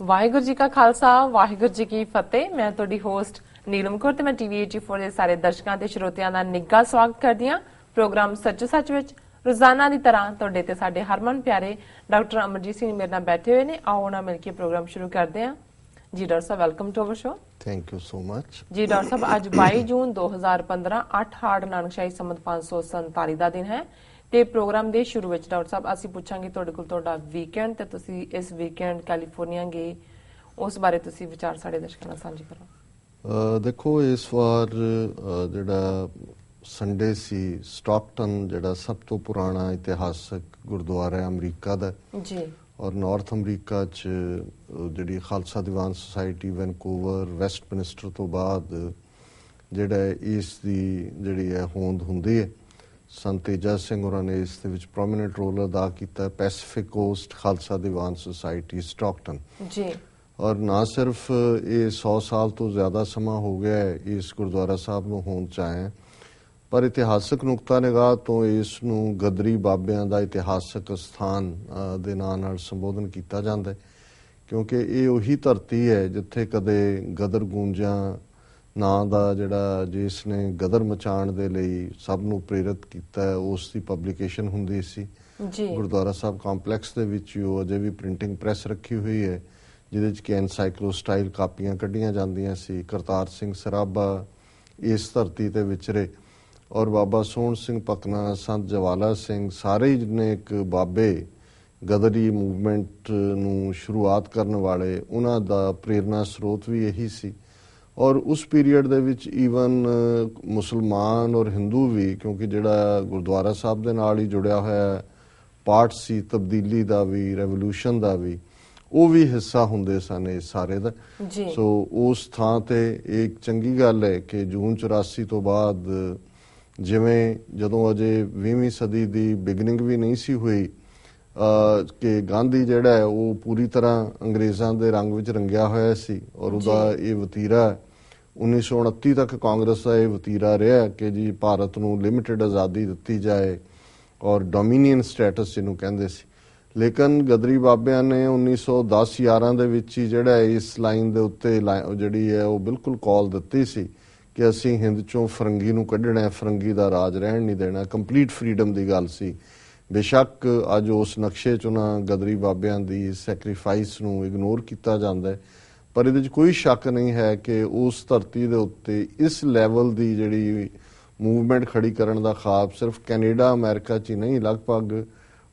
ਵਾਹਿਗੁਰੂ ਜੀ ਕਾ ਖਾਲਸਾ ਵਾਹਿਗੁਰੂ ਜੀ ਕੀ ਫਤਿਹ। ਮੈਂ ਤੁਹਾਡੀ ਹੋਸਟ ਨੀਲਮ ਕੌਰ ਤੇ ਮੈਂ ਟੀਵੀ 84 ਦੇ ਸਾਰੇ ਦਰਸ਼ਕਾਂ ਤੇ ਸਰੋਤਿਆਂ ਦਾ ਨਿੱਘਾ ਸਵਾਗਤ ਕਰਦੀ ਹਾਂ ਪ੍ਰੋਗਰਾਮ ਸੱਚ ਸੱਚ ਵਿੱਚ। ਰੋਜ਼ਾਨਾ ਦੀ ਤਰ੍ਹਾਂ ਤੁਹਾਡੇ ਤੇ ਸਾਡੇ ਹਰਮਨ ਪਿਆਰੇ ਡਾਕਟਰ ਅਮਰਜੀਤ ਸਿੰਘ ਮੇਰੇ ਨਾਲ ਬੈਠੇ ਹੋਏ ਨੇ। ਆਓ ਉਹਨਾਂ ਮਿਲ ਕੇ ਪ੍ਰੋਗਰਾਮ ਸ਼ੁਰੂ ਕਰਦੇ ਹਾਂ। ਜੀ ਡਾਕਟਰ ਸਾਹਿਬ, welcome to our show. Thank you so much. ਜੀ ਡਾਕਟਰ ਸਾਹਿਬ, ਅੱਜ 22 ਜੂਨ 2015 8 ਹਾੜ ਨਾਨਕਸ਼ਾਹੀ ਸੰਮਤ 547 ਦਾ ਦਿਨ ਹੈ ਤੇ ਪ੍ਰੋਗਰਾਮ ਦੇ ਸ਼ੁਰੂ ਵਿੱਚ ਡਾਕਟਰ ਸਾਹਿਬ ਅਸੀਂ ਪੁੱਛਾਂਗੇ ਤੁਹਾਡੇ ਕੋਲ ਤੁਹਾਡਾ ਵੀਕਐਂਡ ਤੇ ਤੁਸੀਂ ਇਸ ਵੀਕਐਂਡ ਕੈਲੀਫੋਰਨੀਆ ਗਏ, ਉਸ ਬਾਰੇ ਤੁਸੀਂ ਵਿਚਾਰ ਸਾਡੇ ਦਰਸ਼ਕਾਂ ਨਾਲ ਸਾਂਝੇ ਕਰੋ। ਦੇਖੋ, ਇਸ ਵਾਰ ਜਿਹੜਾ ਸੰਡੇ ਸੀ, ਸਟਾਕਟਨ ਜਿਹੜਾ ਸਭ ਤੋਂ ਪੁਰਾਣਾ ਇਤਿਹਾਸਕ ਗੁਰਦੁਆਰਾ ਅਮਰੀਕਾ ਦਾ ਜੀ, ਔਰ ਨਾਰਥ ਅਮਰੀਕਾ 'ਚ ਜਿਹੜੀ ਖਾਲਸਾ ਦੀਵਾਨ ਸੁਸਾਇਟੀ ਵੈਨਕੂਵਰ ਵੈਸਟਮਿਨਿਸਟਰ ਤੋਂ ਬਾਅਦ ਜਿਹੜਾ ਇਸ ਦੀ ਜਿਹੜੀ ਹੈ ਹੋਂਦ ਹੁੰਦੀ ਹੈ। ਸੰਤ ਤੇਜਾ ਸਿੰਘ ਹੋਰਾਂ ਨੇ ਇਸ ਦੇ ਵਿੱਚ ਪ੍ਰੋਮੀਨੈਂਟ ਰੋਲ ਅਦਾ ਕੀਤਾ। Pacific cost Khalsa Diwan society Stockton ਜੀ, ਔਰ ਨਾ ਸਿਰਫ ਇਹ 100 ਸਾਲ ਤੋਂ ਜ਼ਿਆਦਾ ਸਮਾਂ ਹੋ ਗਿਆ ਹੈ ਇਸ ਗੁਰਦੁਆਰਾ ਸਾਹਿਬ ਨੂੰ ਹੋਂਦ 'ਚ ਆਇਆ, ਪਰ ਇਤਿਹਾਸਕ ਨੁਕਤਾ ਨਿਗਾਹ ਤੋਂ ਇਸ ਨੂੰ ਗਦਰੀ ਬਾਬਿਆਂ ਦਾ ਇਤਿਹਾਸਕ ਸਥਾਨ ਦੇ ਨਾਂ ਨਾਲ ਸੰਬੋਧਨ ਕੀਤਾ ਜਾਂਦਾ ਹੈ, ਕਿਉਂਕਿ ਇਹ ਉਹੀ ਧਰਤੀ ਹੈ ਜਿੱਥੇ ਕਦੇ ਗਦਰ ਗੂੰਜਾਂ ਨਾਂ ਦਾ ਜਿਹੜਾ ਜਿਸ ਨੇ ਗਦਰ ਮਚਾਉਣ ਦੇ ਲਈ ਸਭ ਨੂੰ ਪ੍ਰੇਰਿਤ ਕੀਤਾ, ਉਸ ਦੀ ਪਬਲੀਕੇਸ਼ਨ ਹੁੰਦੀ ਸੀ ਜੀ। ਗੁਰਦੁਆਰਾ ਸਾਹਿਬ ਕੰਪਲੈਕਸ ਦੇ ਵਿੱਚ ਉਹ ਅਜੇ ਵੀ ਪ੍ਰਿੰਟਿੰਗ ਪ੍ਰੈਸ ਰੱਖੀ ਹੋਈ ਹੈ ਜਿਹਦੇ 'ਚ ਕਿ ਐਨਸਾਈਕਲੋ ਸਟਾਈਲ ਕਾਪੀਆਂ ਕੱਢੀਆਂ ਜਾਂਦੀਆਂ ਸੀ। ਕਰਤਾਰ ਸਿੰਘ ਸਰਾਭਾ ਇਸ ਧਰਤੀ ਤੇ ਵਿਚਰੇ, ਔਰ ਬਾਬਾ ਸੋਹਣ ਸਿੰਘ ਪਕਨਾ, ਸੰਤ ਜਵਾਲਾ ਸਿੰਘ, ਸਾਰੇ ਹੀ ਜਿੰਨੇ ਇੱਕ ਬਾਬੇ ਗਦਰੀ ਮੂਵਮੈਂਟ ਨੂੰ ਸ਼ੁਰੂਆਤ ਕਰਨ ਵਾਲੇ, ਉਹਨਾਂ ਦਾ ਪ੍ਰੇਰਨਾ ਸਰੋਤ ਵੀ ਇਹੀ ਸੀ। ਔਰ ਉਸ ਪੀਰੀਅਡ ਦੇ ਵਿੱਚ ਈਵਨ ਮੁਸਲਮਾਨ ਔਰ ਹਿੰਦੂ ਵੀ, ਕਿਉਂਕਿ ਜਿਹੜਾ ਗੁਰਦੁਆਰਾ ਸਾਹਿਬ ਦੇ ਨਾਲ ਹੀ ਜੁੜਿਆ ਹੋਇਆ ਪਾਰਟ ਸੀ ਤਬਦੀਲੀ ਦਾ ਵੀ, ਰੈਵੋਲੂਸ਼ਨ ਦਾ ਵੀ, ਉਹ ਵੀ ਹਿੱਸਾ ਹੁੰਦੇ ਸਨ ਇਸ ਸਾਰੇ ਦਾ। ਸੋ ਉਸ ਥਾਂ ਤੇ ਇੱਕ ਚੰਗੀ ਗੱਲ ਹੈ ਕਿ ਜੂਨ 84 ਤੋਂ ਬਾਅਦ, ਜਿਵੇਂ ਜਦੋਂ ਅਜੇ 20ਵੀਂ ਸਦੀ ਦੀ ਬਿਗਨਿੰਗ ਵੀ ਨਹੀਂ ਸੀ ਹੋਈ, ਕਿ ਗਾਂਧੀ ਜਿਹੜਾ ਹੈ ਉਹ ਪੂਰੀ ਤਰ੍ਹਾਂ ਅੰਗਰੇਜ਼ਾਂ ਦੇ ਰੰਗ ਵਿੱਚ ਰੰਗਿਆ ਹੋਇਆ ਸੀ, ਔਰ ਉਹਦਾ ਇਹ ਵਤੀਰਾ 1929 ਤੱਕ ਕਾਂਗਰਸ ਦਾ ਇਹ ਵਤੀਰਾ ਰਿਹਾ ਕਿ ਜੀ ਭਾਰਤ ਨੂੰ ਲਿਮਿਟਿਡ ਆਜ਼ਾਦੀ ਦਿੱਤੀ ਜਾਏ ਔਰ ਡੋਮੀਨੀਅਨ ਸਟੇਟਸ ਜਿਹਨੂੰ ਕਹਿੰਦੇ ਸੀ। ਲੇਕਿਨ ਗਦਰੀ ਬਾਬਿਆਂ ਨੇ 1910-11 ਦੇ ਵਿੱਚ ਹੀ ਜਿਹੜਾ ਇਸ ਲਾਈਨ ਦੇ ਉੱਤੇ ਜਿਹੜੀ ਹੈ ਉਹ ਬਿਲਕੁਲ ਕਾਲ ਦਿੱਤੀ ਸੀ ਕਿ ਅਸੀਂ ਹਿੰਦ 'ਚੋਂ ਫਰੰਗੀ ਨੂੰ ਕੱਢਣਾ, ਫਰੰਗੀ ਦਾ ਰਾਜ ਰਹਿਣ ਨਹੀਂ ਦੇਣਾ। ਕੰਪਲੀਟ ਫਰੀਡਮ ਦੀ ਗੱਲ ਸੀ। ਬੇਸ਼ੱਕ ਅੱਜ ਉਸ ਨਕਸ਼ੇ 'ਚ ਉਹਨਾਂ ਗਦਰੀ ਬਾਬਿਆਂ ਦੀ ਸੈਕਰੀਫਾਈਸ ਨੂੰ ਇਗਨੋਰ ਕੀਤਾ ਜਾਂਦਾ ਹੈ, ਪਰ ਇਹਦੇ 'ਚ ਕੋਈ ਸ਼ੱਕ ਨਹੀਂ ਹੈ ਕਿ ਉਸ ਧਰਤੀ ਦੇ ਉੱਤੇ ਇਸ ਲੈਵਲ ਦੀ ਜਿਹੜੀ ਮੂਵਮੈਂਟ ਖੜੀ ਕਰਨ ਦਾ ਖਾਬ ਸਿਰਫ ਕੈਨੇਡਾ ਅਮਰੀਕਾ 'ਚ ਹੀ ਨਹੀਂ, ਲਗਭਗ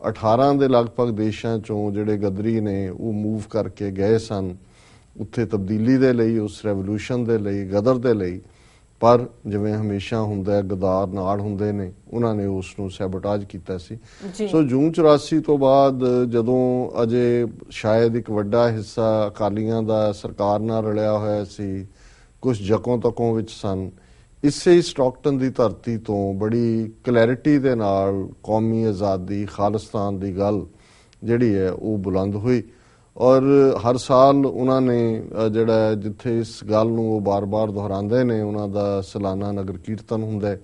18 ਦੇ ਲਗਭਗ ਦੇਸ਼ਾਂ 'ਚੋਂ ਜਿਹੜੇ ਗਦਰੀ ਨੇ ਉਹ ਮੂਵ ਕਰਕੇ ਗਏ ਸਨ ਉੱਥੇ ਤਬਦੀਲੀ ਦੇ ਲਈ, ਉਸ ਰੈਵੋਲੂਸ਼ਨ ਦੇ ਲਈ, ਗਦਰ ਦੇ ਲਈ। ਪਰ ਜਿਵੇਂ ਹਮੇਸ਼ਾ ਹੁੰਦਾ ਹੈ, ਗਦਾਰ ਨਾਲ ਹੁੰਦੇ ਨੇ, ਉਹਨਾਂ ਨੇ ਉਸ ਨੂੰ ਸੈਬੋਟਾਜ ਕੀਤਾ ਸੀ। ਸੋ ਜੂਨ 84 ਤੋਂ ਬਾਅਦ ਜਦੋਂ ਅਜੇ ਸ਼ਾਇਦ ਇੱਕ ਵੱਡਾ ਹਿੱਸਾ ਅਕਾਲੀਆਂ ਦਾ ਸਰਕਾਰ ਨਾਲ ਰਲਿਆ ਹੋਇਆ ਸੀ, ਕੁਝ ਜਕੋਂ ਤਕੋਂ ਵਿੱਚ ਸਨ, ਇਸੇ ਹੀ ਸਟਾਕਟਨ ਦੀ ਧਰਤੀ ਤੋਂ ਬੜੀ ਕਲੈਰਿਟੀ ਦੇ ਨਾਲ ਕੌਮੀ ਆਜ਼ਾਦੀ, ਖਾਲਿਸਤਾਨ ਦੀ ਗੱਲ ਜਿਹੜੀ ਹੈ ਉਹ ਬੁਲੰਦ ਹੋਈ। ਔਰ ਹਰ ਸਾਲ ਉਹਨਾਂ ਨੇ ਜਿਹੜਾ ਜਿੱਥੇ ਇਸ ਗੱਲ ਨੂੰ ਉਹ ਬਾਰ-ਬਾਰ ਦੁਹਰਾਉਂਦੇ ਨੇ, ਉਹਨਾਂ ਦਾ ਸਾਲਾਨਾ ਨਗਰ ਕੀਰਤਨ ਹੁੰਦਾ,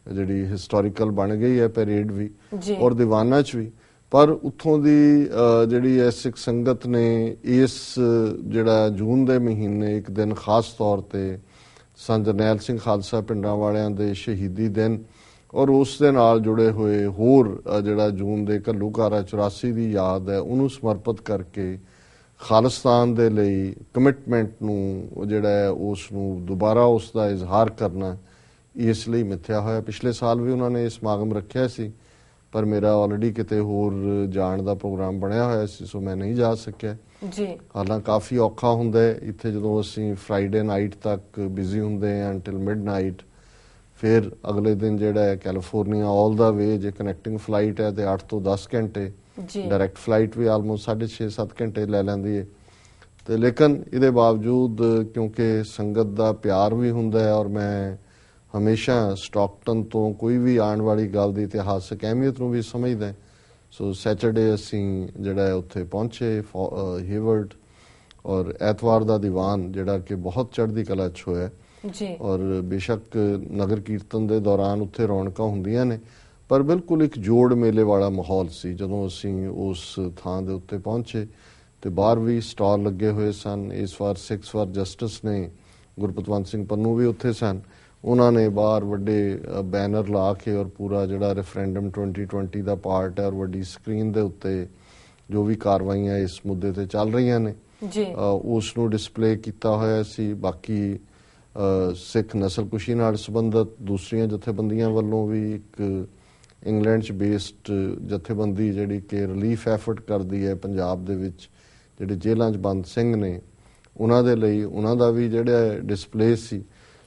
ਜਿਹੜੀ ਹਿਸਟੋਰੀਕਲ ਬਣ ਗਈ ਹੈ ਪੈਰੇਡ ਵੀ ਔਰ ਦੀਵਾਨਾਂ 'ਚ ਵੀ। ਪਰ ਉੱਥੋਂ ਦੀ ਜਿਹੜੀ ਹੈ ਸਿੱਖ ਸੰਗਤ ਨੇ ਇਸ ਜਿਹੜਾ ਜੂਨ ਦੇ ਮਹੀਨੇ ਇੱਕ ਦਿਨ ਖਾਸ ਤੌਰ ਤੇ ਸੰਤ ਜਰਨੈਲ ਸਿੰਘ ਖਾਲਸਾ ਪਿੰਡਾਂ ਵਾਲਿਆਂ ਦੇ ਸ਼ਹੀਦੀ ਦਿਨ ਔਰ ਉਸ ਦੇ ਨਾਲ ਜੁੜੇ ਹੋਏ ਹੋਰ ਜਿਹੜਾ ਜੂਨ ਦੇ ਘੱਲੂਘਾਰਾ 84 ਦੀ ਯਾਦ ਹੈ, ਉਹਨੂੰ ਸਮਰਪਿਤ ਕਰਕੇ ਖਾਲਿਸਤਾਨ ਦੇ ਲਈ ਕਮਿਟਮੈਂਟ ਨੂੰ ਜਿਹੜਾ ਹੈ ਉਸ ਨੂੰ ਦੁਬਾਰਾ ਉਸ ਦਾ ਇਜ਼ਹਾਰ ਕਰਨਾ, ਇਸ ਲਈ ਮਿੱਥਿਆ ਹੋਇਆ। ਪਿਛਲੇ ਸਾਲ ਵੀ ਉਹਨਾਂ ਨੇ ਇਹ ਸਮਾਗਮ ਰੱਖਿਆ ਸੀ, ਪਰ ਮੇਰਾ ਆਲਰੇਡੀ ਕਿਤੇ ਹੋਰ ਜਾਣ ਦਾ ਪ੍ਰੋਗਰਾਮ ਬਣਿਆ ਹੋਇਆ ਸੀ, ਸੋ ਮੈਂ ਨਹੀਂ ਜਾ ਸਕਿਆ ਜੀ। ਹਾਲਾਂਕਿ ਕਾਫੀ ਔਖਾ ਹੁੰਦਾ ਹੈ ਇੱਥੇ ਜਦੋਂ ਅਸੀਂ ਫਰਾਈਡੇ ਨਾਈਟ ਤੱਕ ਬਿਜ਼ੀ ਹੁੰਦੇ ਹਾਂ ਅੰਟਿਲ ਮਿਡਨਾਈਟ, ਫਿਰ ਅਗਲੇ ਦਿਨ ਜਿਹੜਾ ਹੈ ਕੈਲੀਫੋਰਨੀਆ ਆਲ ਦਾ ਵੇ, ਜੇ ਕਨੈਕਟਿੰਗ ਫਲਾਈਟ ਹੈ ਤੇ 8 ਤੋਂ 10 ਘੰਟੇ, ਡਾਇਰੈਕਟ ਫਲਾਈਟ ਵੀ ਆਲਮੋਸਟ 6.5-7 ਘੰਟੇ ਲੈ ਲੈਂਦੀ ਹੈ। ਤੇ ਲੇਕਿਨ ਇਹਦੇ ਬਾਵਜੂਦ ਕਿਉਂਕਿ ਸੰਗਤ ਦਾ ਪਿਆਰ ਵੀ ਹੁੰਦਾ ਹੈ, ਔਰ ਮੈਂ ਹਮੇਸ਼ਾ ਸਟਾਕਟਨ ਤੋਂ ਕੋਈ ਵੀ ਆਉਣ ਵਾਲੀ ਗੱਲ ਦੀ ਇਤਿਹਾਸਕ ਅਹਿਮੀਅਤ ਨੂੰ ਵੀ ਸਮਝਦਾ। ਸੋ ਸੈਟਰਡੇ ਅਸੀਂ ਜਿਹੜਾ ਹੈ ਉੱਥੇ ਪਹੁੰਚੇ ਹੇਵਰਡ, ਔਰ ਐਤਵਾਰ ਦਾ ਦੀਵਾਨ ਜਿਹੜਾ ਕਿ ਬਹੁਤ ਚੜ੍ਹਦੀ ਕਲਾ 'ਚ ਹੋਇਆ ਜੀ। ਔਰ ਬੇਸ਼ੱਕ ਨਗਰ ਕੀਰਤਨ ਦੇ ਦੌਰਾਨ ਉੱਥੇ ਰੌਣਕਾਂ ਹੁੰਦੀਆਂ ਨੇ, ਪਰ ਬਿਲਕੁਲ ਇੱਕ ਜੋੜ ਮੇਲੇ ਵਾਲਾ ਮਾਹੌਲ ਸੀ ਜਦੋਂ ਅਸੀਂ ਉਸ ਥਾਂ ਦੇ ਉੱਤੇ ਪਹੁੰਚੇ। ਤੇ ਬਾਹਰ ਵੀ ਸਟਾਲ ਲੱਗੇ ਹੋਏ ਸਨ। ਇਸ ਵਾਰ 6 ਵਾਰ ਜਸਟਿਸ ਨੇ ਗੁਰਪਤਵੰਤ ਸਿੰਘ ਪੰਨੂ ਵੀ ਉੱਥੇ ਸਨ। ਉਹਨਾਂ ਨੇ ਬਾਹਰ ਵੱਡੇ ਬੈਨਰ ਲਾ ਕੇ ਔਰ ਪੂਰਾ ਜਿਹੜਾ ਰੈਫਰੈਂਡਮ 2020 ਦਾ ਪਾਰਟ ਹੈ ਔਰ ਵੱਡੀ ਸਕਰੀਨ ਦੇ ਉੱਤੇ ਜੋ ਵੀ ਕਾਰਵਾਈਆਂ ਇਸ ਮੁੱਦੇ ਤੇ ਚੱਲ ਰਹੀਆਂ ਨੇ ਉਸ ਨੂੰ ਡਿਸਪਲੇ ਕੀਤਾ ਹੋਇਆ ਸੀ। ਬਾਕੀ ਸਿੱਖ ਨਸਲਕੁਸ਼ੀ ਨਾਲ ਸੰਬੰਧਿਤ ਦੂਸਰੀਆਂ ਜਥੇਬੰਦੀਆਂ ਵੱਲੋਂ ਵੀ ਇੱਕ ਇੰਗਲੈਂਡ 'ਚ ਬੇਸਡ ਜਥੇਬੰਦੀ ਜਿਹੜੀ ਕਿ ਰਿਲੀਫ ਐਫਰਟ ਕਰਦੀ ਹੈ ਪੰਜਾਬ ਦੇ ਵਿੱਚ ਜਿਹੜੇ ਜੇਲ੍ਹਾਂ 'ਚ ਬੰਦ ਸਿੰਘ ਨੇ ਉਹਨਾਂ ਦੇ ਲਈ, ਉਹਨਾਂ ਦਾ ਵੀ ਜਿਹੜਾ ਡਿਸਪਲੇ ਸੀ।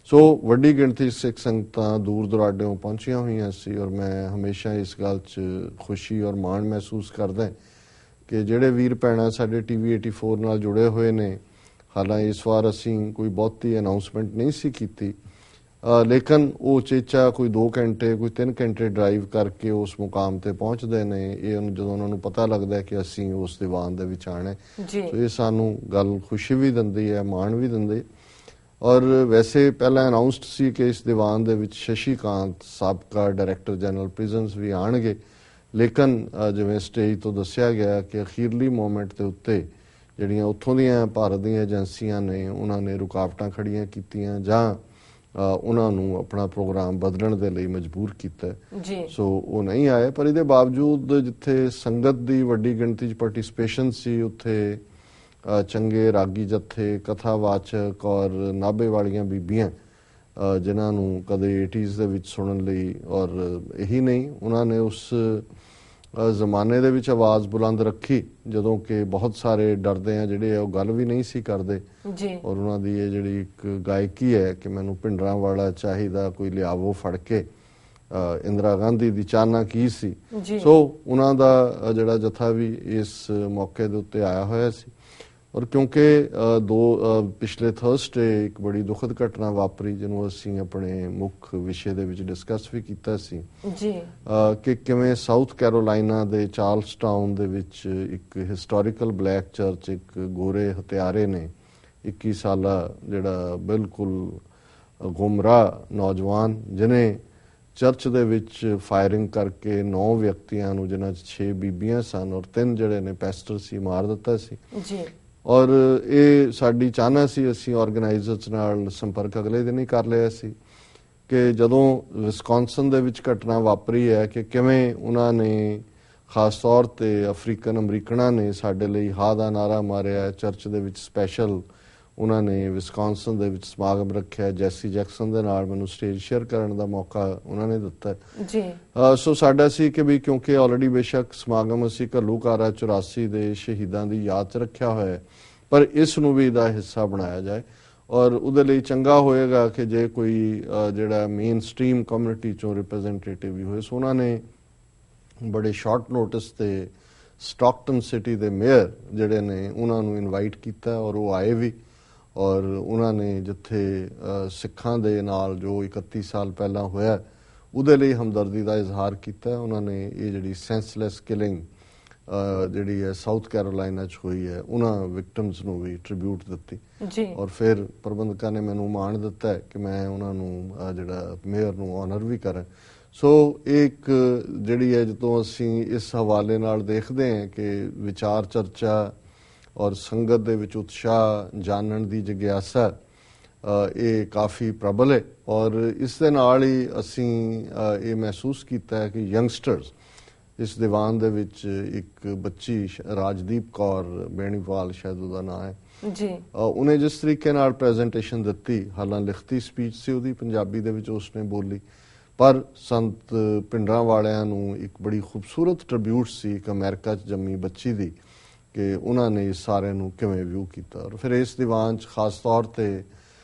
ਸੋ ਵੱਡੀ ਗਿਣਤੀ ਸਿੱਖ ਸੰਗਤਾਂ ਦੂਰ ਦੁਰਾਡਿਓਂ ਪਹੁੰਚੀਆਂ ਹੋਈਆਂ ਸੀ ਔਰ ਮੈਂ ਹਮੇਸ਼ਾ ਇਸ ਗੱਲ 'ਚ ਖੁਸ਼ੀ ਔਰ ਮਾਣ ਮਹਿਸੂਸ ਕਰਦਾ ਕਿ ਜਿਹੜੇ ਵੀਰ ਭੈਣਾਂ ਸਾਡੇ TV 84 ਨਾਲ ਜੁੜੇ ਹੋਏ ਨੇ, ਹਾਲਾਂਕਿ ਇਸ ਵਾਰ ਅਸੀਂ ਕੋਈ ਬਹੁਤੀ ਅਨਾਊਂਸਮੈਂਟ ਨਹੀਂ ਸੀ ਕੀਤੀ, ਲੇਕਿਨ ਉਹ ਚੇਚਾ ਕੋਈ 2 ਘੰਟੇ ਕੋਈ 3 ਘੰਟੇ ਡਰਾਈਵ ਕਰਕੇ ਉਸ ਮੁਕਾਮ ਤੇ ਪਹੁੰਚਦੇ ਨੇ। ਇਹ ਜਦੋਂ ਉਹਨਾਂ ਨੂੰ ਪਤਾ ਲੱਗਦਾ ਕਿ ਅਸੀਂ ਉਸ ਦੀਵਾਨ ਦੇ ਵਿੱਚ ਆਣਾ, ਸੋ ਇਹ ਸਾਨੂੰ ਗੱਲ ਖੁਸ਼ੀ ਵੀ ਦਿੰਦੀ ਹੈ, ਮਾਣ ਵੀ ਦਿੰਦੀ। ਔਰ ਵੈਸੇ ਪਹਿਲਾਂ ਅਨਾਊਂਸਡ ਸੀ ਕਿ ਇਸ ਦੀਵਾਨ ਦੇ ਵਿੱਚ ਸ਼ਸ਼ੀ ਕਾਂਤ ਸਾਬਕਾ ਡਾਇਰੈਕਟਰ ਜਨਰਲ ਪ੍ਰਿਜ਼ਨਸ ਵੀ ਆਣਗੇ, ਲੇਕਿਨ ਜਿਵੇਂ ਸਟੇਜ ਤੋਂ ਦੱਸਿਆ ਗਿਆ ਕਿ ਅਖੀਰਲੀ ਮੂਮੈਂਟ ਦੇ ਉੱਤੇ ਜਿਹੜੀਆਂ ਉੱਥੋਂ ਦੀਆਂ ਭਾਰਤ ਦੀਆਂ ਏਜੰਸੀਆਂ ਨੇ ਉਹਨਾਂ ਨੇ ਰੁਕਾਵਟਾਂ ਖੜੀਆਂ ਕੀਤੀਆਂ ਜਾਂ ਉਹਨਾਂ ਨੂੰ ਆਪਣਾ ਪ੍ਰੋਗਰਾਮ ਬਦਲਣ ਦੇ ਲਈ ਮਜਬੂਰ ਕੀਤਾ। ਸੋ ਉਹ ਨਹੀਂ ਆਏ, ਪਰ ਇਹਦੇ ਬਾਵਜੂਦ ਜਿੱਥੇ ਸੰਗਤ ਦੀ ਵੱਡੀ ਗਿਣਤੀ 'ਚ ਪਾਰਟਿਸਿਪੇਸ਼ਨ ਸੀ ਉੱਥੇ ਚੰਗੇ ਰਾਗੀ ਜੱਥੇ, ਕਥਾਵਾਚਕ ਔਰ ਨਾਭੇ ਵਾਲੀਆਂ ਬੀਬੀਆਂ ਜਿਨ੍ਹਾਂ ਨੂੰ ਕਦੇ 80s ਦੇ ਵਿੱਚ ਸੁਣਨ ਲਈ, ਔਰ ਇਹੀ ਨਹੀਂ ਉਹਨਾਂ ਨੇ ਉਸ ਜ਼ਮਾਨੇ ਦੇ ਵਿੱਚ ਆਵਾਜ਼ ਬੁਲੰਦ ਰੱਖੀ ਜਦੋਂ ਕਿ ਬਹੁਤ ਸਾਰੇ ਡਰਦੇ ਆ ਜਿਹੜੇ ਉਹ ਗੱਲ ਵੀ ਨਹੀਂ ਸੀ ਕਰਦੇ। ਔਰ ਉਹਨਾਂ ਦੀ ਇਹ ਜਿਹੜੀ ਇੱਕ ਗਾਇਕੀ ਹੈ ਕਿ ਮੈਨੂੰ ਭਿੰਡਰਾਂ ਵਾਲਾ ਚਾਹੀਦਾ ਕੋਈ ਲਿਆਵੋ ਫੜ ਕੇ, ਇੰਦਰਾ ਗਾਂਧੀ ਦੀ ਚਾਹਨਾ ਕੀ ਸੀ। ਸੋ ਉਹਨਾਂ ਦਾ ਜਿਹੜਾ ਜਥਾ ਵੀ ਇਸ ਮੌਕੇ ਦੇ ਉੱਤੇ ਆਇਆ ਹੋਇਆ ਸੀ। ਔਰ ਕਿਉਂਕਿ ਪਿਛਲੇ ਥਰਸਡੇ ਇੱਕ ਬੜੀ ਦੁਖਦ ਘਟਨਾ ਵਾਪਰੀ ਜਿਹਨੂੰ ਅਸੀਂ ਆਪਣੇ ਮੁੱਖ ਵਿਸ਼ੇ ਦੇ ਵਿੱਚ ਡਿਸਕਸ ਵੀ ਕੀਤਾ ਸੀ ਕਿ ਕਿਵੇਂ ਸਾਊਥ ਕੈਰੋਲਾਈਨਾ ਦੇ ਚਾਰਲਸ ਟਾਊਨ ਦੇ ਵਿੱਚ ਇੱਕ ਹਿਸਟੋਰੀਕਲ ਬਲੈਕ ਚਰਚ, ਇੱਕ ਗੋਰੇ ਹਥਿਆਰੇ ਨੇ 21 ਸਾਲਾ ਜਿਹੜਾ ਬਿਲਕੁਲ ਗੁੰਮਰਾਹ ਨੌਜਵਾਨ ਜਿਹਨੇ ਚਰਚ ਦੇ ਵਿੱਚ ਫਾਇਰਿੰਗ ਕਰਕੇ 9 ਵਿਅਕਤੀਆਂ ਨੂੰ, ਜਿਨ੍ਹਾਂ 'ਚ 6 ਬੀਬੀਆਂ ਸਨ ਔਰ 3 ਜਿਹੜੇ ਨੇ ਪੈਸਟਰ ਸੀ, ਮਾਰ ਦਿੱਤਾ ਸੀ। ਔਰ ਇਹ ਸਾਡੀ ਚਾਹਨਾ ਸੀ, ਅਸੀਂ ਆਰਗੇਨਾਈਜ਼ਰਸ ਨਾਲ ਸੰਪਰਕ ਅਗਲੇ ਦਿਨ ਹੀ ਕਰ ਲਿਆ ਸੀ ਕਿ ਜਦੋਂ ਵਿਸਕੌਨਸਨ ਦੇ ਵਿੱਚ ਘਟਨਾ ਵਾਪਰੀ ਹੈ ਕਿ ਕਿਵੇਂ ਉਹਨਾਂ ਨੇ ਖਾਸ ਤੌਰ ਤੇ ਅਫਰੀਕਨ ਅਮਰੀਕਨਾਂ ਨੇ ਸਾਡੇ ਲਈ ਹਾਂ ਦਾ ਨਾਰਾ ਮਾਰਿਆ। ਚਰਚ ਦੇ ਵਿੱਚ ਸਪੈਸ਼ਲ ਉਹਨਾਂ ਨੇ ਵਿਸਕੌਨਸਨ ਦੇ ਵਿੱਚ ਸਮਾਗਮ ਰੱਖਿਆ। ਜੈਸੀ ਜੈਕਸਨ ਦੇ ਨਾਲ ਮੈਨੂੰ ਸਟੇਜ ਸ਼ੇਅਰ ਕਰਨ ਦਾ ਮੌਕਾ ਉਹਨਾਂ ਨੇ ਦਿੱਤਾ। ਸੋ ਸਾਡਾ ਸੀ ਕਿ ਵੀ ਕਿਉਂਕਿ ਆਲਰੇਡੀ ਬੇਸ਼ੱਕ ਸਮਾਗਮ ਅਸੀਂ ਘੱਲੂਘਾਰਾ 84 ਦੇ ਸ਼ਹੀਦਾਂ ਦੀ ਯਾਦ 'ਚ ਰੱਖਿਆ ਹੋਇਆ, ਪਰ ਇਸ ਨੂੰ ਵੀ ਇਹਦਾ ਹਿੱਸਾ ਬਣਾਇਆ ਜਾਏ ਔਰ ਉਹਦੇ ਲਈ ਚੰਗਾ ਹੋਏਗਾ ਕਿ ਜੇ ਕੋਈ ਜਿਹੜਾ ਮੇਨ ਸਟ੍ਰੀਮ ਕਮਿਊਨਿਟੀ 'ਚੋਂ ਰਿਪਰੈਜ਼ੈਂਟੇਟਿਵ ਵੀ ਹੋਏ। ਸੋ ਉਹਨਾਂ ਨੇ ਬੜੇ ਸ਼ਾਰਟ ਨੋਟਿਸ ਤੇ ਸਟਾਕਟਨ ਸਿਟੀ ਦੇ ਮੇਅਰ ਜਿਹੜੇ ਨੇ ਉਹਨਾਂ ਨੂੰ ਇਨਵਾਈਟ ਕੀਤਾ ਔਰ ਉਹ ਆਏ ਵੀ। ਔਰ ਉਹਨਾਂ ਨੇ ਜਿੱਥੇ ਸਿੱਖਾਂ ਦੇ ਨਾਲ ਜੋ 31 ਸਾਲ ਪਹਿਲਾਂ ਹੋਇਆ ਉਹਦੇ ਲਈ ਹਮਦਰਦੀ ਦਾ ਇਜ਼ਹਾਰ ਕੀਤਾ। ਉਹਨਾਂ ਨੇ ਇਹ ਜਿਹੜੀ ਸੈਂਸਲੈਸ ਕਿਲਿੰਗ ਜਿਹੜੀ ਹੈ ਸਾਊਥ ਕੈਰੋਲਾਈਨਾ 'ਚ ਹੋਈ ਹੈ ਉਹਨਾਂ ਵਿਕਟਮਸ ਨੂੰ ਵੀ ਟ੍ਰਿਬਿਊਟ ਦਿੱਤੀ। ਔਰ ਫਿਰ ਪ੍ਰਬੰਧਕਾਂ ਨੇ ਮੈਨੂੰ ਮਾਣ ਦਿੱਤਾ ਕਿ ਮੈਂ ਉਹਨਾਂ ਨੂੰ ਜਿਹੜਾ ਮੇਅਰ ਨੂੰ ਆਨਰ ਵੀ ਕਰਾਂ। ਸੋ ਇੱਕ ਜਿਹੜੀ ਹੈ ਜਦੋਂ ਅਸੀਂ ਇਸ ਹਵਾਲੇ ਨਾਲ ਦੇਖਦੇ ਹਾਂ ਕਿ ਵਿਚਾਰ ਚਰਚਾ ਔਰ ਸੰਗਤ ਦੇ ਵਿੱਚ ਉਤਸ਼ਾਹ, ਜਾਣਨ ਦੀ ਜਿਗਿਆਸਾ ਇਹ ਕਾਫੀ ਪ੍ਰਬਲ ਹੈ। ਔਰ ਇਸ ਦੇ ਨਾਲ ਹੀ ਅਸੀਂ ਇਹ ਮਹਿਸੂਸ ਕੀਤਾ ਹੈ ਕਿ ਯੰਗਸਟਰਸ ਇਸ ਦੀਵਾਨ ਦੇ ਵਿੱਚ ਇੱਕ ਬੱਚੀ ਰਾਜਦੀਪ ਕੌਰ ਬੇਣੀਵਾਲ ਸ਼ਾਇਦ ਉਹਦਾ ਨਾਂ ਹੈ ਉਹਨੇ ਜਿਸ ਤਰੀਕੇ ਨਾਲ ਪ੍ਰੈਜ਼ੈਂਟੇਸ਼ਨ ਦਿੱਤੀ, ਹਾਲਾਂਕਿ ਲਿਖਤੀ ਸਪੀਚ ਸੀ ਉਹਦੀ, ਪੰਜਾਬੀ ਦੇ ਵਿੱਚ ਉਸਨੇ ਬੋਲੀ, ਪਰ ਸੰਤ ਭਿੰਡਰਾਂ ਵਾਲਿਆਂ ਨੂੰ ਇੱਕ ਬੜੀ ਖੂਬਸੂਰਤ ਟ੍ਰਿਬਿਊਟ ਸੀ ਇੱਕ ਅਮਰੀਕਾ 'ਚ ਜੰਮੀ ਬੱਚੀ ਦੀ ਕਿ ਉਹਨਾਂ ਨੇ ਇਸ ਸਾਰਿਆਂ ਨੂੰ ਕਿਵੇਂ ਵਿਊ ਕੀਤਾ। ਔਰ ਫਿਰ ਇਸ ਦੀਵਾਨ 'ਚ ਖਾਸ ਤੌਰ ਤੇ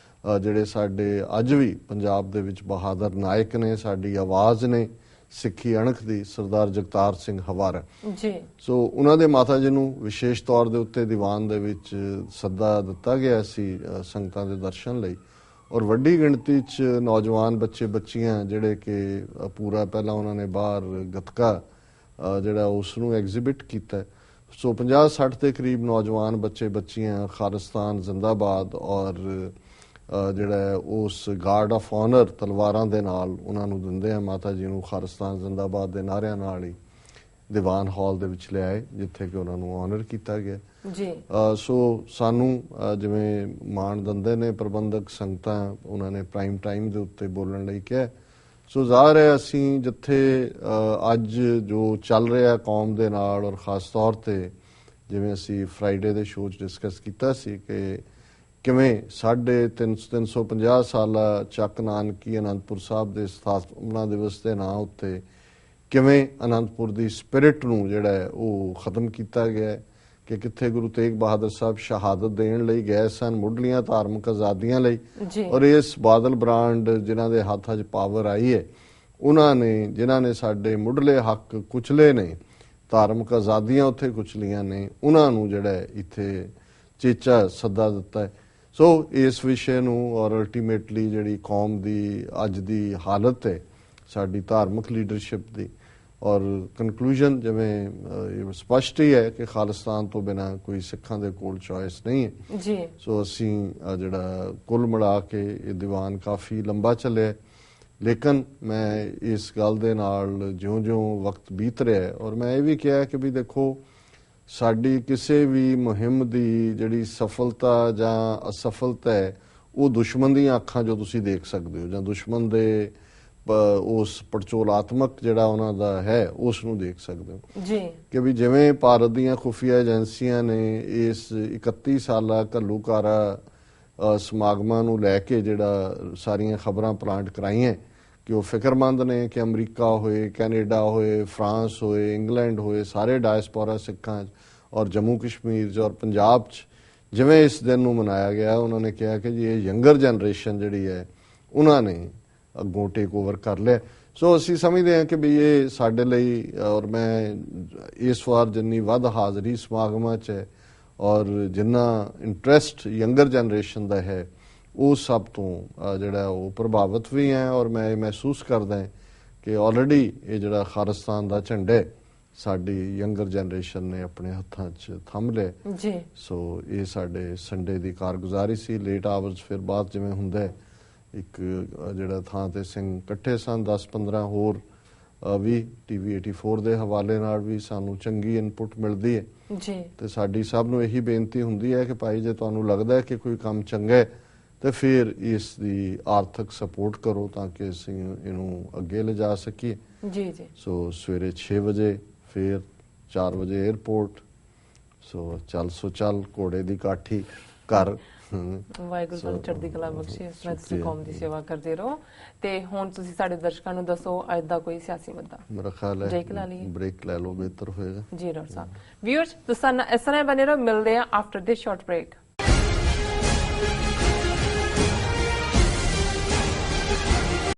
ਜਿਹੜੇ ਸਾਡੇ ਅੱਜ ਵੀ ਪੰਜਾਬ ਦੇ ਵਿੱਚ ਬਹਾਦਰ ਨਾਇਕ ਨੇ, ਸਾਡੀ ਆਵਾਜ਼ ਨੇ ਸਿੱਖੀ ਅਣਖ ਦੀ, ਸਰਦਾਰ ਜਗਤਾਰ ਸਿੰਘ ਹਵਾਰਾ ਸੋ ਉਹਨਾਂ ਦੇ ਮਾਤਾ ਜੀ ਨੂੰ ਵਿਸ਼ੇਸ਼ ਤੌਰ ਦੇ ਉੱਤੇ ਦੀਵਾਨ ਦੇ ਵਿੱਚ ਸੱਦਾ ਦਿੱਤਾ ਗਿਆ ਸੀ ਸੰਗਤਾਂ ਦੇ ਦਰਸ਼ਨ ਲਈ। ਔਰ ਵੱਡੀ ਗਿਣਤੀ 'ਚ ਨੌਜਵਾਨ ਬੱਚੇ ਬੱਚੀਆਂ ਜਿਹੜੇ ਕਿ ਪੂਰਾ ਪਹਿਲਾਂ ਉਹਨਾਂ ਨੇ ਬਾਹਰ ਗੱਤਕਾ ਜਿਹੜਾ ਉਸ ਨੂੰ ਐਗਜ਼ੀਬਿਟ ਕੀਤਾ। ਸੋ 50-60 ਦੇ ਕਰੀਬ ਨੌਜਵਾਨ ਬੱਚੇ ਬੱਚੀਆਂ ਖਾਲਿਸਤਾਨ ਜ਼ਿੰਦਾਬਾਦ ਔਰ ਜਿਹੜਾ ਉਸ ਗਾਰਡ ਆਫ ਆਨਰ ਤਲਵਾਰਾਂ ਦੇ ਨਾਲ ਉਹਨਾਂ ਨੂੰ ਦਿੰਦੇ ਆ ਮਾਤਾ ਜੀ ਨੂੰ ਖਾਲਿਸਤਾਨ ਜ਼ਿੰਦਾਬਾਦ ਦੇ ਨਾਰਿਆਂ ਨਾਲ ਹੀ ਦੀਵਾਨ ਹਾਲ ਦੇ ਵਿੱਚ ਲਿਆਏ ਜਿੱਥੇ ਕਿ ਉਹਨਾਂ ਨੂੰ ਆਨਰ ਕੀਤਾ ਗਿਆ ਜੀ। ਸੋ ਸਾਨੂੰ ਜਿਵੇਂ ਮਾਣ ਦਿੰਦੇ ਨੇ ਪ੍ਰਬੰਧਕ ਸੰਗਤਾਂ, ਉਹਨਾਂ ਨੇ ਪ੍ਰਾਈਮ ਟਾਈਮ ਦੇ ਉੱਤੇ ਬੋਲਣ ਲਈ ਕਿਹਾ। ਸੋ ਜ਼ਾਹਰ ਹੈ ਅਸੀਂ ਜਿੱਥੇ ਅੱਜ ਜੋ ਚੱਲ ਰਿਹਾ ਕੌਮ ਦੇ ਨਾਲ, ਔਰ ਖਾਸ ਤੌਰ ਤੇ ਜਿਵੇਂ ਅਸੀਂ ਫਰਾਈਡੇ ਦੇ ਸ਼ੋਅ 'ਚ ਡਿਸਕਸ ਕੀਤਾ ਸੀ ਕਿ ਕਿਵੇਂ 350 ਸਾਲਾ ਚੱਕ ਨਾਨਕੀ ਅਨੰਦਪੁਰ ਸਾਹਿਬ ਦੇ ਸਥਾਪਨਾ ਦਿਵਸ ਦੇ ਨਾਂ ਉੱਤੇ ਕਿਵੇਂ ਅਨੰਦਪੁਰ ਦੀ ਸਪਿਰਿਟ ਨੂੰ ਜਿਹੜਾ ਹੈ ਉਹ ਖਤਮ ਕੀਤਾ ਗਿਆ ਕਿ ਕਿੱਥੇ ਗੁਰੂ ਤੇਗ ਬਹਾਦਰ ਸਾਹਿਬ ਸ਼ਹਾਦਤ ਦੇਣ ਲਈ ਗਏ ਸਨ ਮੁੱਢਲੀਆਂ ਧਾਰਮਿਕ ਆਜ਼ਾਦੀਆਂ ਲਈ, ਔਰ ਇਸ ਬਾਦਲ ਬ੍ਰਾਂਡ ਜਿਨ੍ਹਾਂ ਦੇ ਹੱਥਾਂ 'ਚ ਪਾਵਰ ਆਈ ਹੈ ਉਹਨਾਂ ਨੇ, ਜਿਨ੍ਹਾਂ ਨੇ ਸਾਡੇ ਮੁੱਢਲੇ ਹੱਕ ਕੁਚਲੇ ਨੇ, ਧਾਰਮਿਕ ਆਜ਼ਾਦੀਆਂ ਉੱਥੇ ਕੁਚਲੀਆਂ ਨੇ, ਉਹਨਾਂ ਨੂੰ ਜਿਹੜਾ ਇੱਥੇ ਚੇਚਾ ਸੱਦਾ ਦਿੱਤਾ ਹੈ। ਸੋ ਇਸ ਵਿਸ਼ੇ ਨੂੰ ਔਰ ਅਲਟੀਮੇਟਲੀ ਜਿਹੜੀ ਕੌਮ ਦੀ ਅੱਜ ਦੀ ਹਾਲਤ ਹੈ ਸਾਡੀ ਧਾਰਮਿਕ ਲੀਡਰਸ਼ਿਪ ਦੀ, ਔਰ ਕਨਕਲੂਜਨ ਜਿਵੇਂ ਸਪਸ਼ਟ ਹੀ ਹੈ ਕਿ ਖਾਲਿਸਤਾਨ ਤੋਂ ਬਿਨਾਂ ਕੋਈ ਸਿੱਖਾਂ ਦੇ ਕੋਲ ਚੋਇਸ ਨਹੀਂ ਹੈ ਜੀ। ਸੋ ਅਸੀਂ ਜਿਹੜਾ ਕੁੱਲ ਮਿਲਾ ਕੇ ਇਹ ਦੀਵਾਨ ਕਾਫੀ ਲੰਬਾ ਚੱਲਿਆ, ਲੇਕਿਨ ਮੈਂ ਇਸ ਗੱਲ ਦੇ ਨਾਲ ਜਿਉਂ-ਜਿਉਂ ਵਕਤ ਬੀਤ ਰਿਹਾ ਔਰ ਮੈਂ ਇਹ ਵੀ ਕਿਹਾ ਕਿ ਵੀ ਦੇਖੋ ਸਾਡੀ ਕਿਸੇ ਵੀ ਮੁਹਿੰਮ ਦੀ ਜਿਹੜੀ ਸਫਲਤਾ ਜਾਂ ਅਸਫਲਤਾ ਹੈ ਉਹ ਦੁਸ਼ਮਣ ਦੀਆਂ ਅੱਖਾਂ 'ਚੋਂ ਤੁਸੀਂ ਦੇਖ ਸਕਦੇ ਹੋ, ਜਾਂ ਦੁਸ਼ਮਣ ਦੇ ਉਸ ਪੜਚੋਲਾਤਮਕ ਜਿਹੜਾ ਉਹਨਾਂ ਦਾ ਹੈ ਉਸ ਨੂੰ ਦੇਖ ਸਕਦੇ ਹੋ ਜੀ ਕਿ ਵੀ ਜਿਵੇਂ ਭਾਰਤ ਦੀਆਂ ਖੁਫੀਆ ਏਜੰਸੀਆਂ ਨੇ ਇਸ 31 ਸਾਲਾ ਘੱਲੂਘਾਰਾ ਸਮਾਗਮਾਂ ਨੂੰ ਲੈ ਕੇ ਜਿਹੜਾ ਸਾਰੀਆਂ ਖਬਰਾਂ ਪਲਾਂਟ ਕਰਾਈਆਂ ਕਿ ਉਹ ਫਿਕਰਮੰਦ ਨੇ ਕਿ ਅਮਰੀਕਾ ਹੋਏ, ਕੈਨੇਡਾ ਹੋਏ, ਫਰਾਂਸ ਹੋਏ, ਇੰਗਲੈਂਡ ਹੋਏ, ਸਾਰੇ ਡਾਇਸਪੋਰਾ ਸਿੱਖਾਂ 'ਚ ਔਰ ਜੰਮੂ ਕਸ਼ਮੀਰ 'ਚ ਔਰ ਪੰਜਾਬ 'ਚ ਜਿਵੇਂ ਇਸ ਦਿਨ ਨੂੰ ਮਨਾਇਆ ਗਿਆ, ਉਹਨਾਂ ਨੇ ਕਿਹਾ ਕਿ ਜੀ ਇਹ ਯੰਗਰ ਜਨਰੇਸ਼ਨ ਜਿਹੜੀ ਹੈ ਉਹਨਾਂ ਨੇ ਅੱਗੋਂ ਟੇਕ ਓਵਰ ਕਰ ਲਿਆ। ਸੋ ਅਸੀਂ ਸਮਝਦੇ ਹਾਂ ਕਿ ਵੀ ਇਹ ਸਾਡੇ ਲਈ, ਔਰ ਮੈਂ ਇਸ ਵਾਰ ਜਿੰਨੀ ਵੱਧ ਹਾਜ਼ਰੀ ਸਮਾਗਮਾਂ 'ਚ ਹੈ ਔਰ ਜਿੰਨਾ ਇੰਟਰਸਟ ਯੰਗਰ ਜਨਰੇਸ਼ਨ ਦਾ ਹੈ ਉਹ ਸਭ ਤੋਂ ਜਿਹੜਾ ਉਹ ਪ੍ਰਭਾਵਿਤ ਵੀ ਹੈ, ਔਰ ਮੈਂ ਇਹ ਮਹਿਸੂਸ ਕਰਦਾ ਕਿ ਆਲਰੇਡੀ ਇਹ ਜਿਹੜਾ ਖਾਲਿਸਤਾਨ ਦਾ ਝੰਡਾ ਸਾਡੀ ਯੰਗਰ ਜਨਰੇਸ਼ਨ ਨੇ ਆਪਣੇ ਹੱਥਾਂ 'ਚ ਥੰਮ ਲਿਆ ਜੀ। ਸੋ ਇਹ ਸਾਡੇ ਸੰਡੇ ਦੀ ਕਾਰਗੁਜ਼ਾਰੀ ਸੀ। ਲੇਟ ਆਵਰਸ ਫਿਰ ਬਾਅਦ ਜਿਵੇਂ ਹੁੰਦਾ ਇੱਕ ਜਿਹੜਾ ਥਾਂ ਤੇ ਸਿੰਘ ਇਕੱਠੇ ਸਨ 10-15 ਹੋਰ ਵੀ TV 84 ਦੇ ਹਵਾਲੇ ਨਾਲ ਵੀ ਸਾਨੂੰ ਚੰਗੀ ਇਨਪੁਟ ਮਿਲਦੀ ਹੈ ਜੀ। ਤੇ ਸਾਡੀ ਸਭ ਨੂੰ ਇਹੀ ਬੇਨਤੀ ਹੁੰਦੀ ਹੈ ਕਿ ਭਾਈ ਜੇ ਤੁਹਾਨੂੰ ਲੱਗਦਾ ਹੈ ਕਿ ਕੋਈ ਕੰਮ ਚੰਗਾ ਹੈ ਤੇ ਫਿਰ ਇਸ ਦੀ ਆਰਥਿਕ ਸਪੋਰਟ ਕਰੋ ਤਾਂ ਕਿ ਅਸੀਂ ਇਹਨੂੰ ਅੱਗੇ ਲਿਜਾ ਸਕੀਏ। ਜੀ ਜੀ। ਸੋ ਸਵੇਰੇ 6 ਵਜੇ ਫਿਰ 4 ਵਜੇ 에ਅਰਪੋਰਟ, ਸੋ ਚੱਲ ਘੋੜੇ ਦੀ ਕਾਠੀ ਕਰ। ਵਾਹਿਗੁਰੂ ਤੁਹਾਨੂੰ ਚੜ੍ਹਦੀ ਕਲਾ ਬਖਸ਼ੇ, ਇਸ ਤਰ੍ਹਾਂ ਤੁਸੀਂ ਕੌਮ ਦੀ ਸੇਵਾ ਕਰਦੇ ਰਹੋ। ਤੇ ਹੁਣ ਤੁਸੀਂ ਸਾਡੇ ਦਰਸ਼ਕਾਂ ਨੂੰ ਦੱਸੋ ਅੱਜ ਦਾ ਕੋਈ ਸਿਆਸੀ ਮੁੱਦਾ। ਮੇਰਾ ਖਿਆਲ ਹੈ ਬ੍ਰੇਕ ਲੈ ਲਓ, ਬਿਹਤਰ ਹੋਏਗਾ। ਜੀ ਡਾਕਟਰ ਸਾਹਿਬ। ਵਿਊਅਰਸ ਤੁਸੀਂ ਇਸ ਤਰ੍ਹਾਂ ਬਣੇ ਰਹੋ, ਮਿਲਦੇ ਆ ਆਫਟਰ ਦਿਸ ਸ਼ਾਰਟ ਬ੍ਰੇਕ।